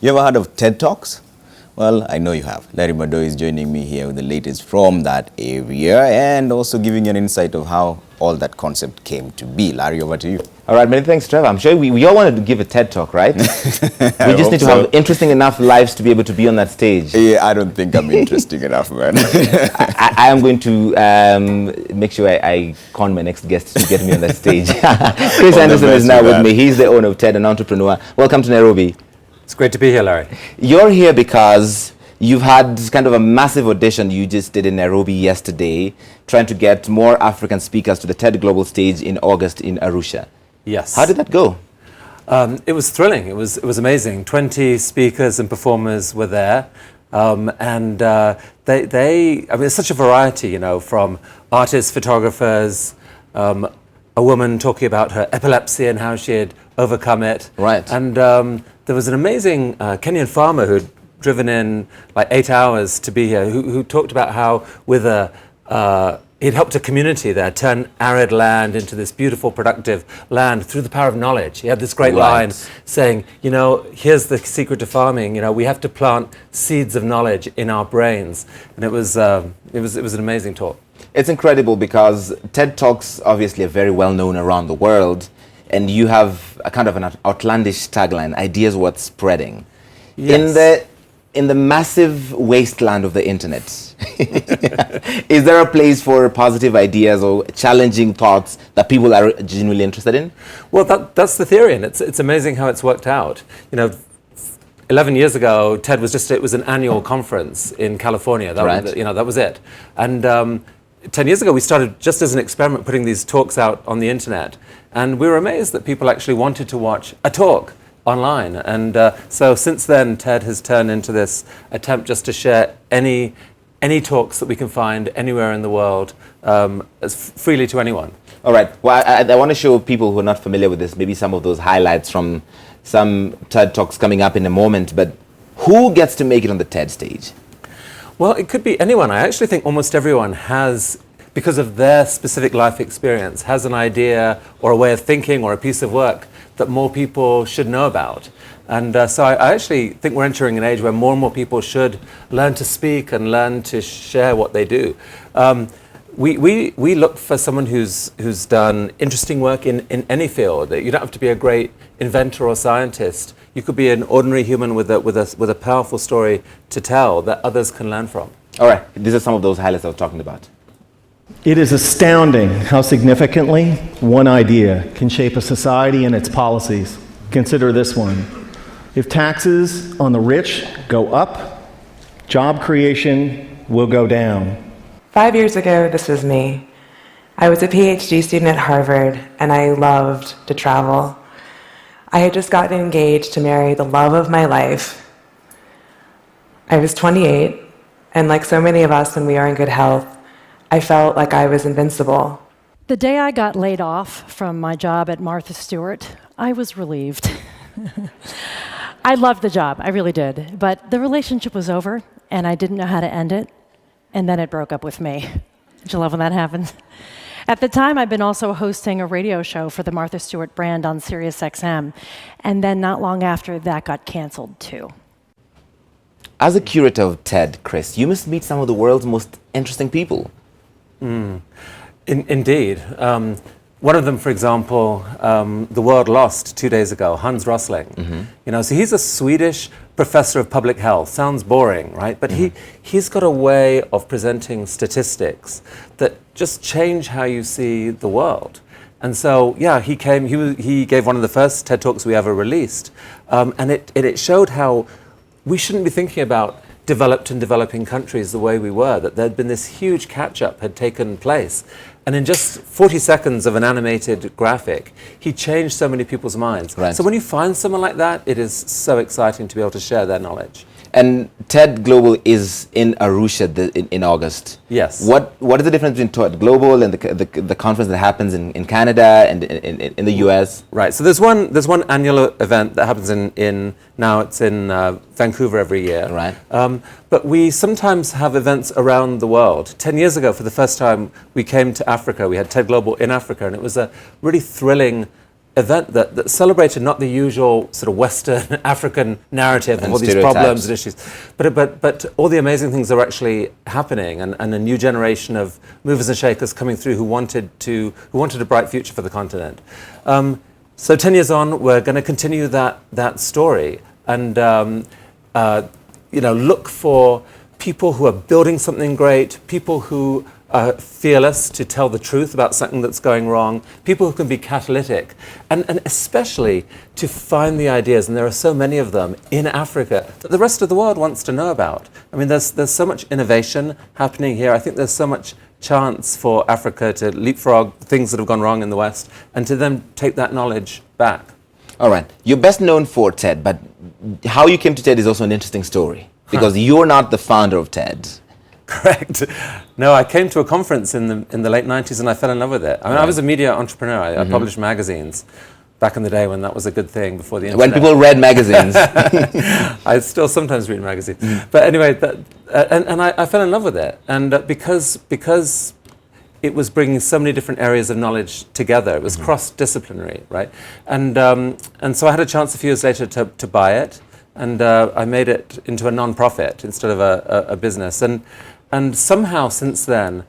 You ever heard of TED Talks? Well, I know you have. Larry Madowo is joining me here with the latest from that area and also giving you an insight of how all that concept came to be. Larry, over to you. All right, many thanks, Trevor. I'm sure we all wanted to give a TED Talk, right? We just need to have interesting enough lives to be able to be on that stage. Yeah, I don't think I'm interesting enough, man. I am going to make sure I con my next guest to get me on that stage. Chris Anderson is now with me. He's the owner of TED, an entrepreneur. Welcome to Nairobi. It's great to be here, Larry. You're here because you've had kind of a massive audition you just did in Nairobi yesterday, trying to get more African speakers to the TEDGlobal stage in August in Arusha. Yes. How did that go? It was thrilling. It was amazing. 20 speakers and performers were there. I mean, it's such a variety, you know, from artists, photographers, a woman talking about her epilepsy and how she had overcome it. Right. And there was an amazing Kenyan farmer who'd driven in like 8 hours to be here, who talked about how with he'd helped a community there turn arid land into this beautiful, productive land through the power of knowledge. He had this great line saying, you know, here's the secret to farming. You know, we have to plant seeds of knowledge in our brains. And it was an amazing talk. It's incredible because TED Talks obviously are very well known around the world, and you have a kind of an outlandish tagline, ideas worth spreading. Yes. In the massive wasteland of the internet, is there a place for positive ideas or challenging thoughts that people are genuinely interested in? Well, that's the theory, and it's amazing how it's worked out. You know, 11 years ago, TED was it was an annual conference in California. That was it. And 10 years ago, we started just as an experiment putting these talks out on the internet, and we were amazed that people actually wanted to watch a talk online. And so since then, TED has turned into this attempt just to share any talks that we can find anywhere in the world as freely to anyone. All right. Well, I want to show people who are not familiar with this, maybe some of those highlights from some TED Talks coming up in a moment. But who gets to make it on the TED stage? Well, it could be anyone. I actually think almost everyone has, because of their specific life experience, has an idea or a way of thinking or a piece of work that more people should know about. And so I actually think we're entering an age where more and more people should learn to speak and learn to share what they do. We look for someone who's done interesting work in any field. You don't have to be a great inventor or scientist. You could be an ordinary human with a powerful story to tell that others can learn from. All right, these are some of those highlights I was talking about. It is astounding how significantly one idea can shape a society and its policies. Consider this one. If taxes on the rich go up, job creation will go down. 5 years ago, this was me. I was a PhD student at Harvard, and I loved to travel. I had just gotten engaged to marry the love of my life. I was 28, and like so many of us when we are in good health, I felt like I was invincible. The day I got laid off from my job at Martha Stewart, I was relieved. I loved the job, I really did, but the relationship was over, and I didn't know how to end it, and then it broke up with me. Did you love when that happens? At the time, I'd been also hosting a radio show for the Martha Stewart brand on Sirius XM, and then not long after, that got canceled too. As a curator of TED, Chris, you must meet some of the world's most interesting people. Indeed. One of them, for example, the world lost 2 days ago, Hans Rosling. Mm-hmm. You know, so he's a Swedish professor of public health. Sounds boring, right? But he's got a way of presenting statistics that just change how you see the world. And so, yeah, he gave one of the first TED Talks we ever released, and it showed how we shouldn't be thinking about developed and developing countries the way we were, that there'd been this huge catch-up had taken place. And in just 40 seconds of an animated graphic, he changed so many people's minds. Right. So when you find someone like that, it is so exciting to be able to share their knowledge. And TEDGlobal is in Arusha in August. Yes. What is the difference between TEDGlobal and the conference that happens in Canada and in the US? Right. So there's one annual event that happens in Vancouver every year. Right. But we sometimes have events around the world. 10 years ago, for the first time, we came to Africa. We had TEDGlobal in Africa, and it was a really thrilling event that celebrated not the usual sort of Western African narrative of And all these stereotypes. problems and issues, but all the amazing things that are actually happening, and a new generation of movers and shakers coming through who wanted a bright future for the continent. So 10 years on, we're going to continue that story and look for people who are building something great, people who are fearless to tell the truth about something that's going wrong, people who can be catalytic, and especially to find the ideas, and there are so many of them in Africa that the rest of the world wants to know about. I mean, there's so much innovation happening here. I think there's so much chance for Africa to leapfrog things that have gone wrong in the West and to then take that knowledge back. All right. You're best known for TED, but how you came to TED is also an interesting story, because you're not the founder of TED. Correct. No, I came to a conference in the late 90s and I fell in love with it. I mean, I was a media entrepreneur. I published magazines back in the day when that was a good thing, before the internet. When people read magazines. I still sometimes read magazines. But anyway, I fell in love with it. And because it was bringing so many different areas of knowledge together, it was cross-disciplinary, right? And so I had a chance a few years later to buy it. And I made it into a non-profit instead of a business. And somehow since then,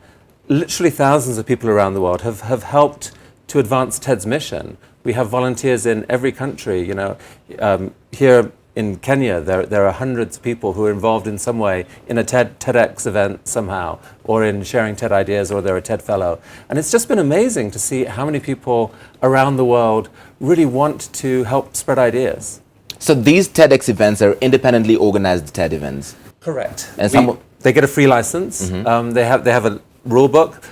literally thousands of people around the world have helped to advance TED's mission. We have volunteers in every country. Here in Kenya, there are hundreds of people who are involved in some way in a TEDx event somehow, or in sharing TEDideas, or they're a TED fellow. And it's just been amazing to see how many people around the world really want to help spread ideas. So these TEDx events are independently organized TED events. Correct. And they get a free license. They have a rule book,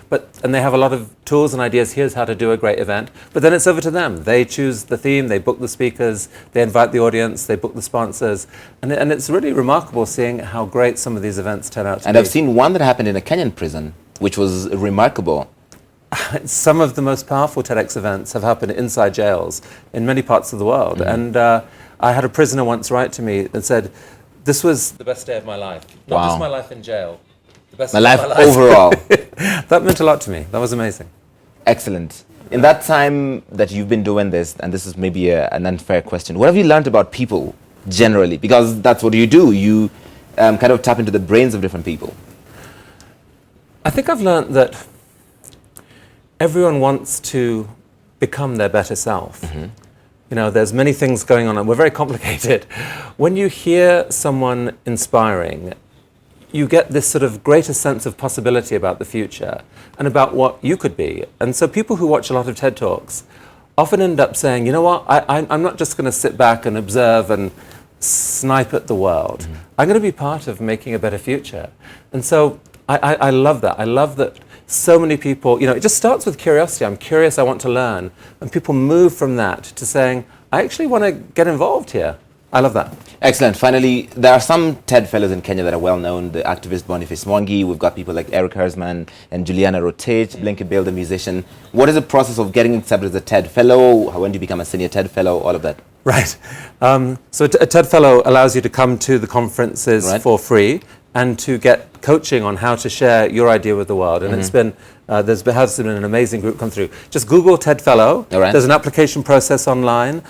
and they have a lot of tools and ideas. Here's how to do a great event. But then it's over to them. They choose the theme, they book the speakers, they invite the audience, they book the sponsors, and it's really remarkable seeing how great some of these events turn out to be. And I've seen one that happened in a Kenyan prison, which was remarkable. Some of the most powerful TEDx events have happened inside jails in many parts of the world. And I had a prisoner once write to me and said, "This was the best day of my life. Not just my life in jail. The best My day life of my life overall." That meant a lot to me. That was amazing. Excellent. In that time that you've been doing this, and this is maybe an unfair question, what have you learned about people generally? Because that's what you do. You kind of tap into the brains of different people. I think I've learned that everyone wants to become their better self. There's many things going on, and we're very complicated. When you hear someone inspiring, you get this sort of greater sense of possibility about the future and about what you could be. And so people who watch a lot of TED Talks often end up saying, you know what, I'm not just going to sit back and observe and snipe at the world. I'm going to be part of making a better future. And so I love that. I love that so many people, it just starts with curiosity. I'm curious, I want to learn. And people move from that to saying, I actually want to get involved here. I love that. Excellent. Finally, there are some TED fellows in Kenya that are well known. The activist Boniface Mwangi. We've got people like Eric Hersman and Juliana Rotate, Blinky Bill, the musician. What is the process of getting accepted as a TED fellow? When do you become a senior TED fellow? All of that. Right. So a TED fellow allows you to come to the conferences for free and to get coaching on how to share your idea with the world. And it's been, has been an amazing group come through. Just Google TED Fellow. There's an application process online.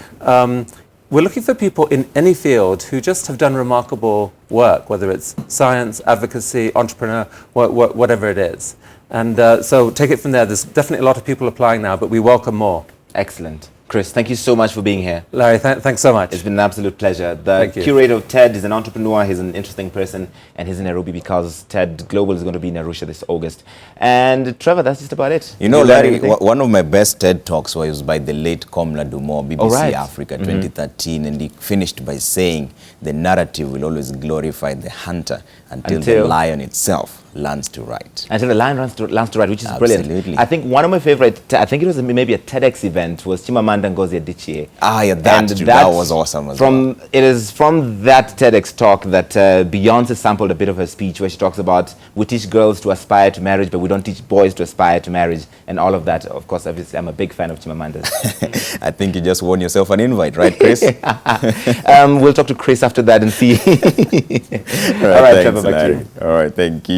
We're looking for people in any field who just have done remarkable work, whether it's science, advocacy, entrepreneur, whatever it is. And so take it from there. There's definitely a lot of people applying now, but we welcome more. Excellent. Chris, thank you so much for being here. Larry, thanks so much. It's been an absolute pleasure. The curator of TED is an entrepreneur, he's an interesting person, and he's in Nairobi because TEDGlobal is going to be in Arusha this August. And Trevor, that's just about it. Larry, one of my best TED Talks was by the late Komla Dumor, BBC Africa 2013, and he finished by saying the narrative will always glorify the hunter until the lion itself learns to write. Until the lion learns to write, which is brilliant. I think one of my favorite, I think it was maybe a TEDx event, was Chimamanda Ngozi Adichie. That was awesome as well. It is from that TEDx talk that Beyonce sampled a bit of her speech where she talks about we teach girls to aspire to marriage, but we don't teach boys to aspire to marriage, and all of that. Of course, obviously, I'm a big fan of Chimamanda's. I think you just won yourself an invite, right, Chris? We'll talk to Chris after that and see. All right, Trevor, back to you. All right, thank you.